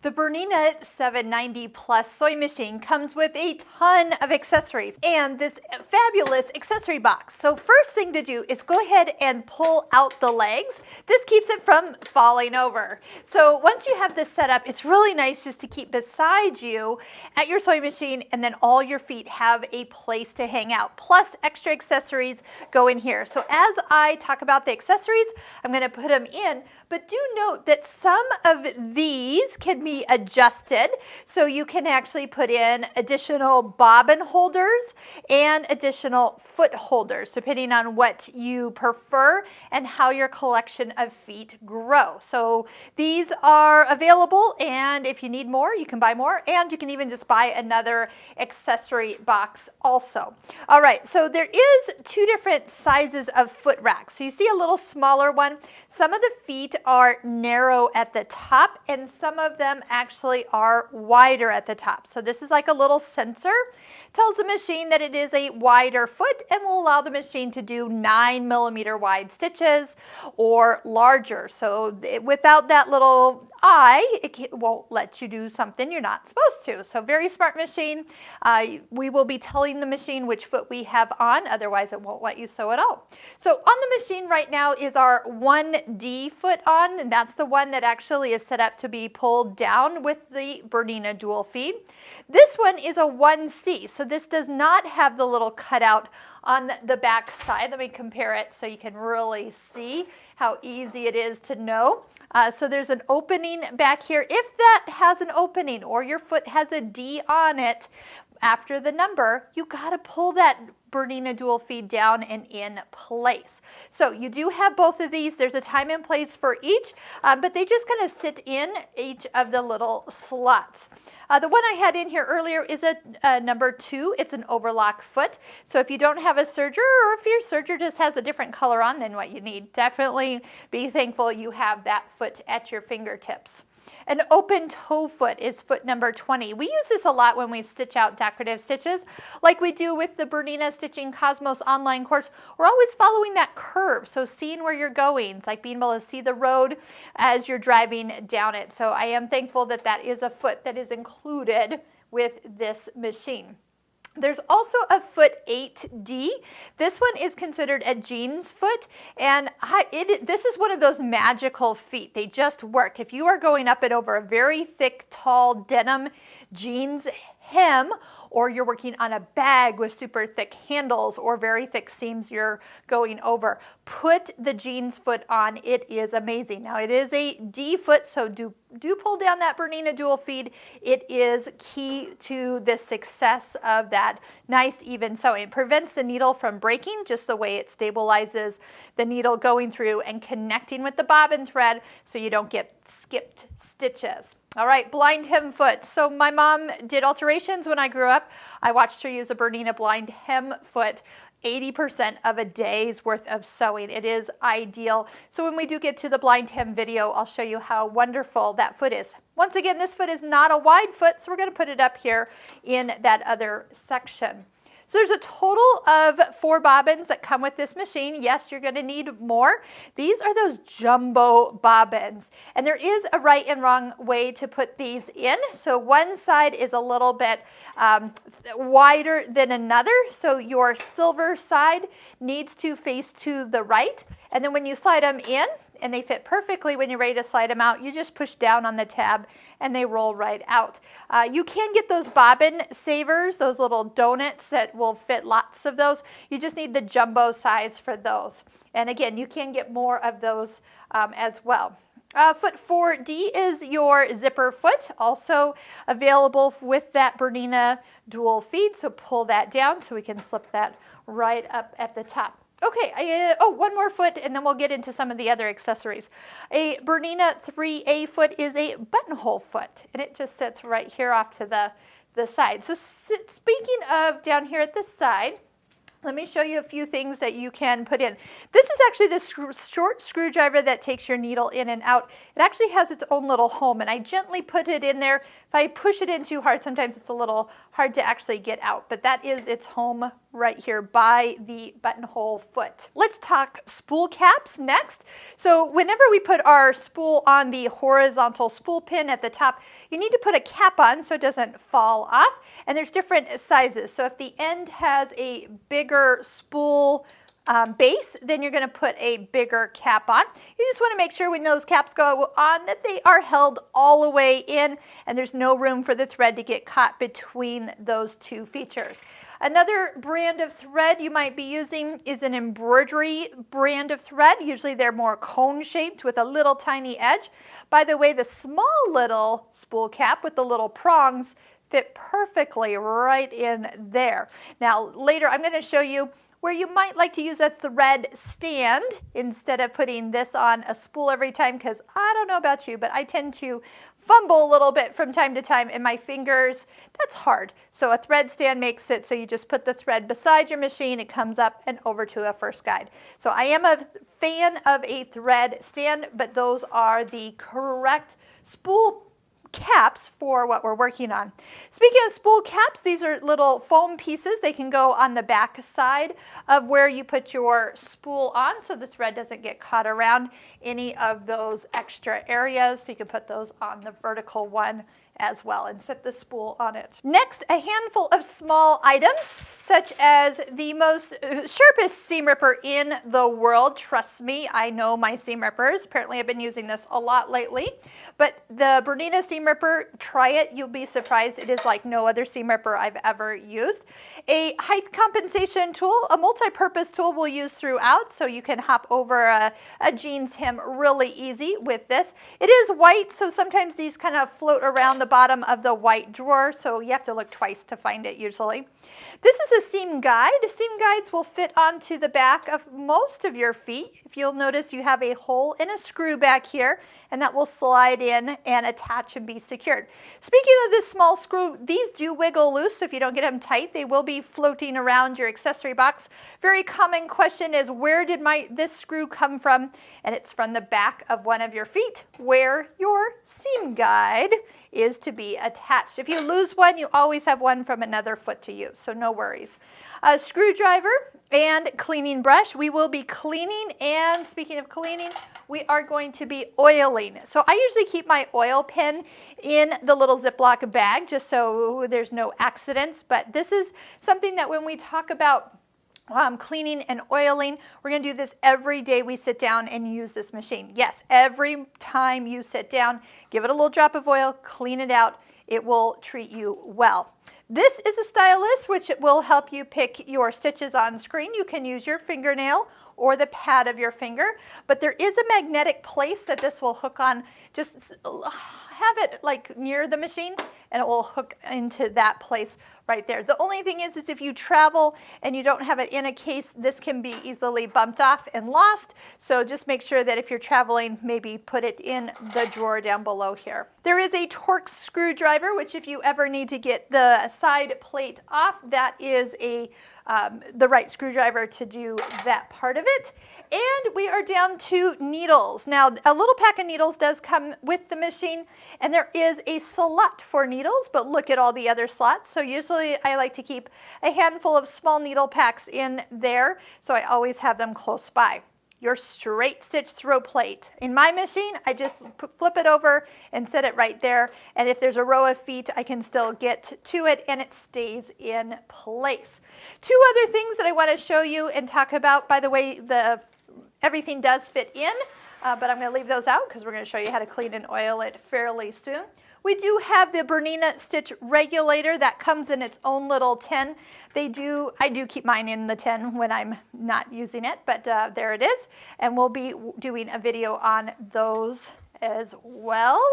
The Bernina 790 Plus sewing machine comes with a ton of accessories and this fabulous accessory box. So first thing to do is go ahead and pull out the legs. This keeps it from falling over. So once you have this set up, it's really nice just to keep beside you at your sewing machine, and then all your feet have a place to hang out. Plus extra accessories go in here. So as I talk about the accessories, I'm going to put them in, but do note that some of these can be adjusted, so you can actually put in additional bobbin holders and additional foot holders depending on what you prefer and how your collection of feet grow. So these are available, and if you need more, you can buy more, and you can even just buy another accessory box also. All right, so there is two different sizes of foot racks. So you see a little smaller one. Some of the feet are narrow at the top, and some of them actually are wider at the top. So this is like a little sensor. Tells the machine that it is a wider foot and will allow the machine to do 9mm wide stitches or larger. So without that little eye, it won't let you do something you're not supposed to. So very smart machine. We will be telling the machine which foot we have on, otherwise it won't let you sew at all. So on the machine right now is our 1D foot on, and that's the one that actually is set up to be pulled down with the Bernina dual feed. This one is a 1C, so this does not have the little cutout on the back side. Let me compare it so you can really see how easy it is to know. So there's an opening back here. If that has an opening or your foot has a D on it after the number, you got to pull that Bernina dual feed down and in place. So you do have both of these. There's a time and place for each, but they just kind of sit in each of the little slots. The one I had in here earlier is a number 2. It's an overlock foot. So if you don't have a serger, or if your serger just has a different color on than what you need, definitely be thankful you have that foot at your fingertips. An open toe foot is foot number 20. We use this a lot when we stitch out decorative stitches, like we do with the Bernina Stitching Cosmos online course. We're always following that curve, so seeing where you're going. It's like being able to see the road as you're driving down it. So I am thankful that that is a foot that is included with this machine. There's also a foot 8D. This one is considered a jeans foot, and this is one of those magical feet. They just work. If you are going up and over a very thick, tall denim jeans hem, or you're working on a bag with super thick handles or very thick seams you're going over, put the jeans foot on. It is amazing. Now it is a D foot, so do pull down that Bernina dual feed. It is key to the success of that nice even sewing. It prevents the needle from breaking, just the way it stabilizes the needle going through and connecting with the bobbin thread so you don't get skipped stitches. All right, blind hem foot. So my mom did alterations when I grew up. I watched her use a Bernina blind hem foot 80% of a day's worth of sewing. It is ideal. So when we do get to the blind hem video, I'll show you how wonderful that foot is. Once again, this foot is not a wide foot, so we're going to put it up here in that other section. So there's a total of 4 bobbins that come with this machine. Yes, you're going to need more. These are those jumbo bobbins, and there is a right and wrong way to put these in. So one side is a little bit wider than another, so your silver side needs to face to the right, and then when you slide them in, and they fit perfectly when you're ready to slide them out, you just push down on the tab and they roll right out. You can get those bobbin savers, those little donuts that will fit lots of those. You just need the jumbo size for those. And again, you can get more of those as well. Foot 4D is your zipper foot, also available with that Bernina dual feed. So pull that down so we can slip that right up at the top. Okay, one more foot and then we'll get into some of the other accessories. A Bernina 3A foot is a buttonhole foot, and it just sits right here off to the side. So speaking of down here at the side, let me show you a few things that you can put in. This is actually the short screwdriver that takes your needle in and out. It actually has its own little home, and I gently put it in there. If I push it in too hard, sometimes it's a little hard to actually get out, but that is its home right here by the buttonhole foot. Let's talk spool caps next. So whenever we put our spool on the horizontal spool pin at the top, you need to put a cap on so it doesn't fall off. And there's different sizes. So if the end has a bigger spool base, then you're going to put a bigger cap on. You just want to make sure when those caps go on that they are held all the way in and there's no room for the thread to get caught between those two features. Another brand of thread you might be using is an embroidery brand of thread. Usually they're more cone shaped with a little tiny edge. By the way, the small little spool cap with the little prongs fit perfectly right in there. Now later I'm going to show you where you might like to use a thread stand instead of putting this on a spool every time, because I don't know about you, but I tend to fumble a little bit from time to time in my fingers. That's hard. So a thread stand makes it so you just put the thread beside your machine, it comes up and over to a first guide. So I am a fan of a thread stand, but those are the correct spool caps for what we're working on. Speaking of spool caps, these are little foam pieces. They can go on the back side of where you put your spool on so the thread doesn't get caught around any of those extra areas. So you can put those on the vertical one as well and set the spool on it. Next, a handful of small items such as the most sharpest seam ripper in the world. Trust me, I know my seam rippers. Apparently I've been using this a lot lately. But the Bernina seam ripper, try it. You'll be surprised. It is like no other seam ripper I've ever used. A height compensation tool, a multi-purpose tool we'll use throughout, so you can hop over a jeans hem really easy with this. It is white, so sometimes these kind of float around the bottom of the white drawer, so you have to look twice to find it usually. This is a seam guide. Seam guides will fit onto the back of most of your feet. If you'll notice, you have a hole and a screw back here, and that will slide in and attach and be secured. Speaking of this small screw, these do wiggle loose, so if you don't get them tight, they will be floating around your accessory box. Very common question is, where did this screw come from? And it's from the back of one of your feet, where your seam guide is to be attached. If you lose one, you always have one from another foot to use, so no worries. A screwdriver and cleaning brush. We will be cleaning, and speaking of cleaning, we are going to be oiling. So I usually keep my oil pen in the little Ziploc bag just so there's no accidents, but this is something that when we talk about cleaning and oiling, we're going to do this every day we sit down and use this machine. Yes, every time you sit down, give it a little drop of oil, clean it out. It will treat you well. This is a stylus which will help you pick your stitches on screen. You can use your fingernail or the pad of your finger, but there is a magnetic place that this will hook on. Just have it like near the machine and it will hook into that place right there. The only thing is if you travel and you don't have it in a case, this can be easily bumped off and lost. So just make sure that if you're traveling, maybe put it in the drawer down below here. There is a Torx screwdriver, which if you ever need to get the side plate off, that is the right screwdriver to do that part of it. And we are down to needles. Now, a little pack of needles does come with the machine, and there is a slot for needles, but look at all the other slots. So usually I like to keep a handful of small needle packs in there, so I always have them close by. Your straight stitch throw plate. In my machine, I just flip it over and set it right there. And if there's a row of feet, I can still get to it and it stays in place. Two other things that I want to show you and talk about. By the way, everything does fit in, but I'm going to leave those out because we're going to show you how to clean and oil it fairly soon. We do have the Bernina stitch regulator that comes in its own little tin. I do keep mine in the tin when I'm not using it, but there it is. And we'll be doing a video on those as well.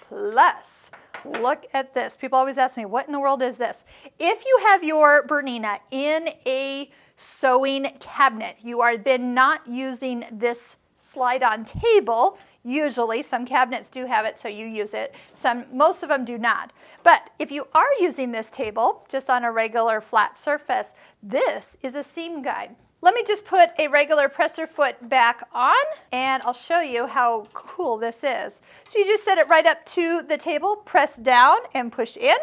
Plus, look at this. People always ask me, what in the world is this? If you have your Bernina in a sewing cabinet, you are then not using this slide-on table. Usually, some cabinets do have it, so you use it. Most of them do not. But if you are using this table just on a regular flat surface, this is a seam guide. Let me just put a regular presser foot back on and I'll show you how cool this is. So you just set it right up to the table, press down and push in.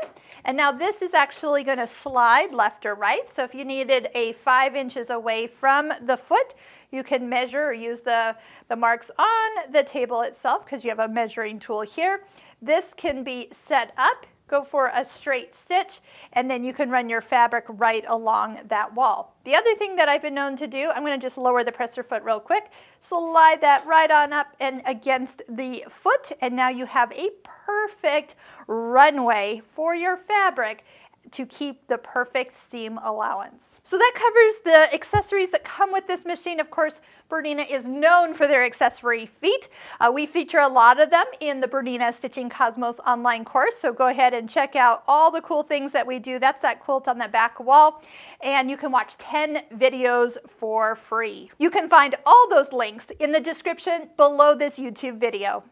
And now this is actually going to slide left or right. So if you needed a 5 inches away from the foot, you can measure or use the marks on the table itself because you have a measuring tool here. This can be set up. Go for a straight stitch, and then you can run your fabric right along that wall. The other thing that I've been known to do, I'm going to just lower the presser foot real quick, slide that right on up and against the foot, and now you have a perfect runway for your fabric to keep the perfect seam allowance. So that covers the accessories that come with this machine. Of course, Bernina is known for their accessory feet. We feature a lot of them in the Bernina Stitching Cosmos online course, so go ahead and check out all the cool things that we do. That's that quilt on the back wall, and you can watch 10 videos for free. You can find all those links in the description below this YouTube video.